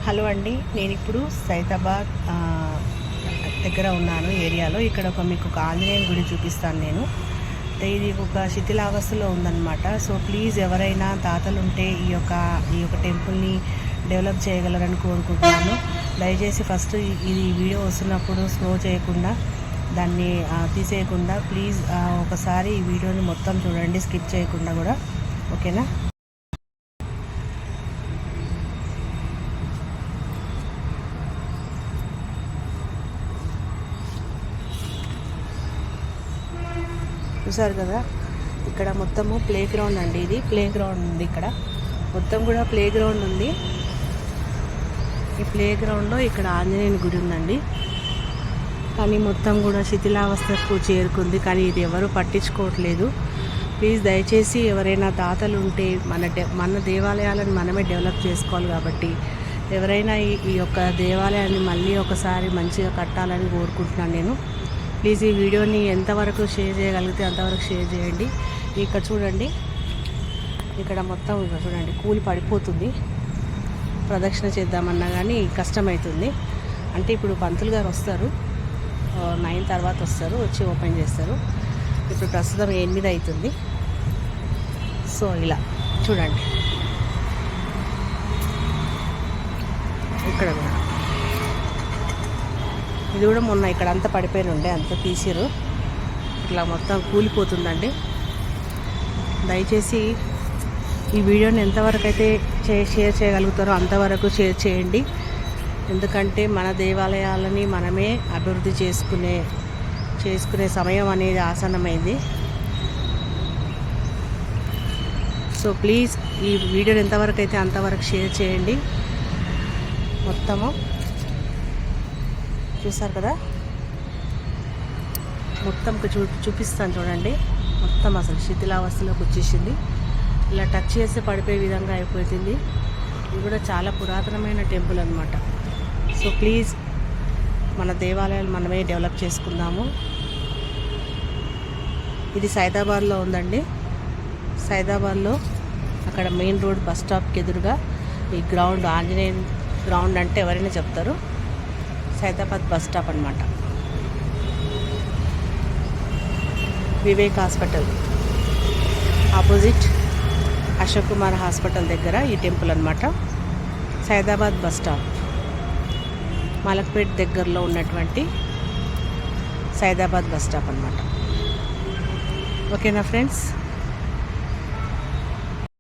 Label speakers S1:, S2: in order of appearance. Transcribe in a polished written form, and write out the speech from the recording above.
S1: Hello అండి, నేను ఇప్పుడు సైదాబాద్ దగ్గర ఉన్నాను ఏరియాలో. ఇక్కడ మీకు ఒక ఆంజనేయ గుడి చూపిస్తాను నేను. ఇది ఒక శిథిలావస్థలో ఉందన్నమాట. సో ప్లీజ్ ఎవరైనా దాతలు ఉంటే ఈ యొక్క టెంపుల్ని డెవలప్ చేయగలరని కోరుకుంటున్నాను. దయచేసి ఫస్ట్ ఇది వీడియో వస్తున్నప్పుడు స్లో చేయకుండా దాన్ని తీసేయకుండా ప్లీజ్ ఒకసారి ఈ వీడియోని మొత్తం చూడండి, స్కిప్ చేయకుండా కూడా. ఓకేనా? చూసారు కదా, ఇక్కడ మొత్తము ప్లే గ్రౌండ్ అండి. ఇది ప్లే గ్రౌండ్ ఉంది, ఇక్కడ మొత్తం కూడా ప్లే గ్రౌండ్ ఉంది. ఈ ప్లే గ్రౌండ్లో ఇక్కడ ఆంజనేయుని గుడి ఉందండి. కానీ మొత్తం కూడా శిథిలావస్థకు చేరుకుంది, కానీ ఇది ఎవరు పట్టించుకోవట్లేదు. ప్లీజ్ దయచేసి ఎవరైనా దాతలు ఉంటే మన దేవాలయాలను మనమే డెవలప్ చేసుకోవాలి కాబట్టి ఎవరైనా ఈ యొక్క దేవాలయాన్ని మళ్ళీ ఒకసారి మంచిగా కట్టాలని కోరుకుంటున్నాను నేను. ప్లీజ్ ఈ వీడియోని ఎంతవరకు షేర్ చేయగలిగితే అంతవరకు షేర్ చేయండి. ఇక్కడ చూడండి, ఇక్కడ మొత్తం ఇక్కడ చూడండి కూలి పడిపోతుంది. ప్రదక్షిణ చేద్దామన్నా కానీ కష్టమవుతుంది. అంటే ఇప్పుడు పంతులు గారు వస్తారు, 9 తర్వాత వస్తారు, వచ్చి ఓపెన్ చేస్తారు. ఇప్పుడు ప్రస్తుతం 8 అవుతుంది. సో ఇలా చూడండి, ఇక్కడ కూడా ఇది కూడా మొన్న ఇక్కడ అంతా పడిపోయిన ఉండే, అంతా తీసిరు. ఇట్లా మొత్తం కూలిపోతుందండి. దయచేసి ఈ వీడియోని ఎంతవరకు అయితే షేర్ చేయగలుగుతారో అంతవరకు షేర్ చేయండి. ఎందుకంటే మన దేవాలయాలని మనమే అభివృద్ధి చేసుకునే సమయం అనేది ఆసన్నమైంది. సో ప్లీజ్ ఈ వీడియోని ఎంతవరకు అయితే అంతవరకు షేర్ చేయండి. మొత్తము చూసారు కదా, మొత్తం చూపిస్తాను చూడండి. మొత్తం అసలు శిథిలావస్థలోకి వచ్చేసింది. ఇలా టచ్ చేస్తే పడిపోయే విధంగా అయిపోతుంది. ఇది కూడా చాలా పురాతనమైన టెంపుల్ అనమాట. సో ప్లీజ్ మన దేవాలయాలు మనమే డెవలప్ చేసుకుందాము. ఇది సైదాబాద్లో ఉందండి. సైదాబాద్లో అక్కడ మెయిన్ రోడ్ బస్ స్టాప్కి ఎదురుగా ఈ గ్రౌండ్, ఆంజనేయ గ్రౌండ్ అంటే ఎవరైనా చెప్తారు. సైదాబాద్ బస్ స్టాప్ అనమాట. Vivek hospital opposite Ashok Kumar hospital దగ్గర ఈ టెంపుల్ అనమాట. సైదాబాద్ బస్ స్టాప్, మలక్పేట్ దగ్గరలో ఉన్నటువంటి సైదాబాద్ బస్ స్టాప్ అనమాట. ఓకేనా ఫ్రెండ్స్?